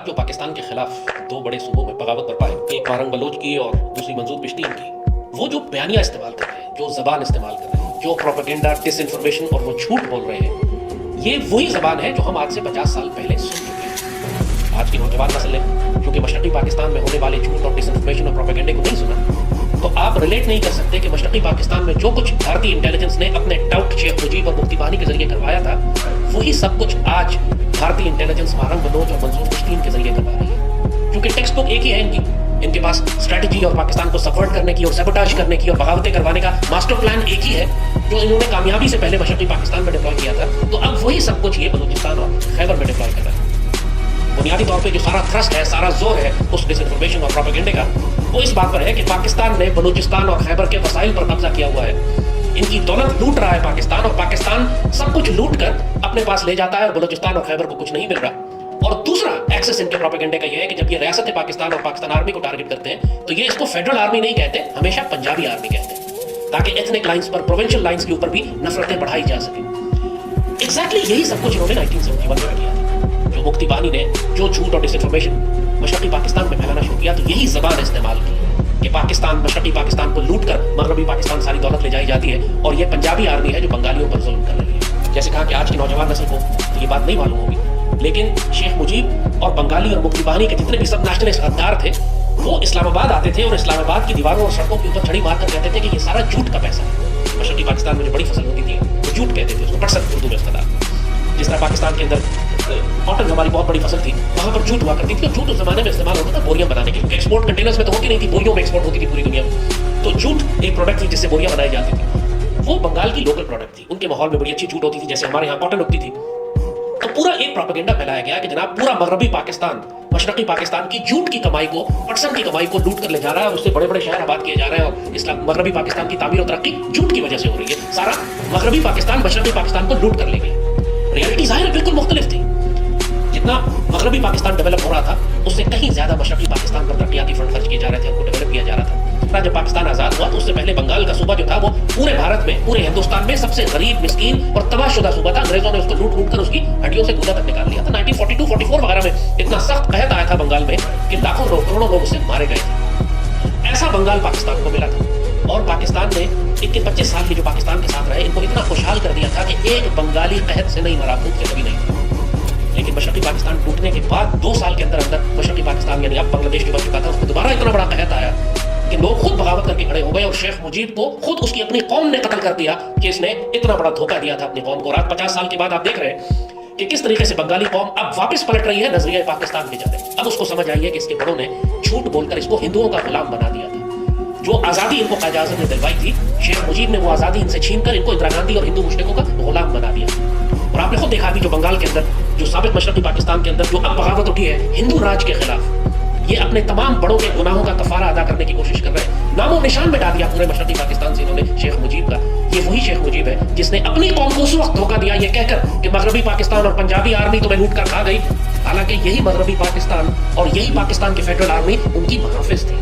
बाद जो पाकिस्तान के खिलाफ दो बड़े सूबों में बगावत बरपा है, एक वारंग बलोच की और दूसरी मंजूर पिश्तीन की, वो जो बयानियां इस्तेमाल कर रहे हैं, जो जबान इस्तेमाल कर रहे हैं, जो प्रोपेगेंडा, डिसइंफॉर्मेशन और वो झूठ बोल रहे हैं, ये वही जबान है जो हम आज से 50 साल पहले सुन चुके हैं। आज की नौजवान नस्ल ने क्योंकि मशरकी पाकिस्तान में होने वाले झूठ और डिसइंफॉर्मेशन और प्रोपेगेंडे को नहीं सुना, तो आप रिलेट नहीं कर सकते कि मशरकी पाकिस्तान में जो कुछ भारतीय इंटेलिजेंस ने अपने टाउट शेख मुजीब और मुफ्ती बहानी के जरिए करवाया था, वही सब कुछ आज भारतीय इंटेलिजेंस वारंग बलोच और मंजूर पिश्तीन के जरिए करवा रही है। क्योंकि टेक्स्ट बुक एक ही है इनके पास स्ट्रेटजी और पाकिस्तान को सबवर्ट करने की और सैबोटाज करने की और बगावतें करवाने का मास्टर प्लान एक ही है जो इन्होंने कामयाबी से पहले मशरकी पाकिस्तान में डिप्लॉय किया था। तो अब वही सब कुछ ये बलूचिस्तान और खैबर में डिप्लॉय कर रहा है। बुनियादी तौर पे जो सारा थ्रस्ट है, सारा जोर है उस डिसइंफॉर्मेशन और प्रोपेगेंडे का, वो इस बात पर है कि पाकिस्तान ने बलूचिस्तान और खैबर के वसाइल पर कब्जा किया हुआ है। इनकी दौलत लूट रहा है पाकिस्तान, और पाकिस्तान सब कुछ लूट कर अपने पास ले जाता है और बलूचिस्तान और खैबर को कुछ नहीं मिल रहा। और दूसरा एक्सेस इनके प्रोपेगेंडे का ये है कि जब ये रियासत पाकिस्तान और पाकिस्तान आर्मी को टारगेट करते हैं तो ये इसको फेडरल आर्मी नहीं कहते, हमेशा पंजाबी आर्मी कहते हैं, ताकि एथनिक लाइंस पर, प्रोविंशियल लाइंस के ऊपर भी नफरतें बढ़ाई जा सके। एग्जैक्टली यही सब कुछ इन्होंने 1971 में किया था। जो मुफ्ती बहानी ने जो झूठ और डिसइंफॉर्मेशन मशरकी पाकिस्तान में फैलाना शुरू किया, तो यही जबान इस्तेमाल की कि पाकिस्तान, मशरकी पाकिस्तान को लूट कर मगरबी पाकिस्तान सारी दौलत ले जाई जाती है, और ये पंजाबी आर्मी है जो बंगालियों पर जुल्म कर रही है। जैसे कहा कि आज की नौजवान नस्ल को ये बात नहीं मालूम होगी, लेकिन शेख मुजीब और बंगाली और मुफ्ती बहानी के जितने भी सब नेशनलिस्ट गद्दार थे, वो इस्लामाबाद आते थे और इस्लामाबाद की दीवारों और सड़कों के ऊपर छड़ी मारकर कहते थे कि ये सारा झूठ का पैसा है। मशरकी पाकिस्तान में जो बड़ी फसल होती थी वो झूठ कहते थे, उसको पटसन उर्दू में इस्तेमाल। जिस तरह पाकिस्तान के अंदर कॉटन हमारी बहुत बड़ी फसल थी, वहां पर झूठ हुआ करती थी, और झूठ उस जमाने में इस्तेमाल होता था बोरियां बनाने के लिए। एक्सपोर्ट कंटेनर्स में तो होती नहीं थी, बोरियों में एक्सपोर्ट होती थी पूरी दुनिया में। तो झूठ एक प्रोडक्ट थी जिससे बोरियां बनाई जाती थी। वो बंगाल की लोकल प्रोडक्ट थी, उनके माहौल में बड़ी अच्छी झूठ होती थी, जैसे हमारे यहाँ कॉटन उगती थी। तो पूरा एक प्रोपेगेंडा फैलाया गया कि जनाब पूरा मगरबी पाकिस्तान, मशरकी पाकिस्तान की झूठ की कमाई को, पटसन की कमाई को लूट कर ले जा रहा है, उससे बड़े बड़े शहर आबाद किए जा रहे हैं, और इस्लाम मगरबी पाकिस्तान की तामीर और तरक्की झूठ की वजह से हो रही है। सारा मगरबी पाकिस्तान मशरकी पाकिस्तान को लूट कर ले गया। रियलिटी जाहिर बिल्कुल मुख्तलिफ थी। जितना मगरबी पाकिस्तान डेवलप हो रहा था, उससे कहीं ज्यादा मशरकी पाकिस्तान पर तरक्याती फंड खर्च किए जा रहे थे, उनको डेवलप किया जा रहा था। जब पाकिस्तान आजाद हुआ तो उससे पहले बंगाल का सूबा जो था वो पूरे भारत में, पूरे हिंदुस्तान में सबसे गरीब, मिस्कीन और तबाहशुदा सूबा था। अंग्रेजों ने उसको लूट लूट कर उसकी हड्डियों से गूदा तक निकाल लिया था। 1942-44 वगैरह में इतना सख्त कहत आया था बंगाल में कि लाखों करोड़ों लोग उससे मारे गए थे। ऐसा बंगाल पाकिस्तान को मिला था, और पाकिस्तान ने 21-25 साल की जो पाकिस्तान के साथ रहे, इनको इतना खुशहाल कर दिया था कि एक बंगाली कहत से नहीं मरा, भूख से कभी नहीं था। लेकिन मशरकी पाकिस्तान टूटने के बाद 2 साल के अंदर अंदर मशरकी पाकिस्तान यानी अब बांग्लादेश जो बन चुका था, उसको दोबारा इतना बड़ा कहत आया कि लोग खुद बगावत करके खड़े हो गए, और शेख मुजीब को खुद उसकी अपनी कौम ने कत्ल कर दिया कि इसने इतना बड़ा धोखा दिया था अपनी कौम को। आज 50 साल के बाद आप देख रहे हैं कि किस तरीके से बंगाली कौम अब वापस पलट रही है नजरिया पाकिस्तान के जाते। अब उसको समझ आई है कि इसके बड़ों ने झूठ बोलकर इसको हिंदुओं का गुलाम बना दिया था। जो आजादी इनको कायद आज़म ने दिलवाई थी, शेख मुजीब ने वो आजादी इनसे छीनकर इनको इंदिरा गांधी और हिंदू मुश्रिकों का गुलाम बना दिया। और आपने खुद देखा अभी जो बंगाल के अंदर, जो साबिक मशरकी पाकिस्तान के अंदर जो अब बगावत उठी है हिंदू राज के खिलाफ, ये अपने तमाम बड़ों के गुनाहों का कफारा अदा करने की कोशिश कर रहे हैं। नामो निशान मिटा दिया पूरे मशरकी पाकिस्तान से इन्होंने शेख मुजीब का। ये वही शेख मुजीब है जिसने अपनी कौम को उस वक्त धोखा दिया ये कहकर कि मगरबी पाकिस्तान और पंजाबी आर्मी तुम्हें लूट कर खा गई, हालांकि यही मगरबी पाकिस्तान और यही पाकिस्तान की फेडरल आर्मी उनकी मुहाफिज थी।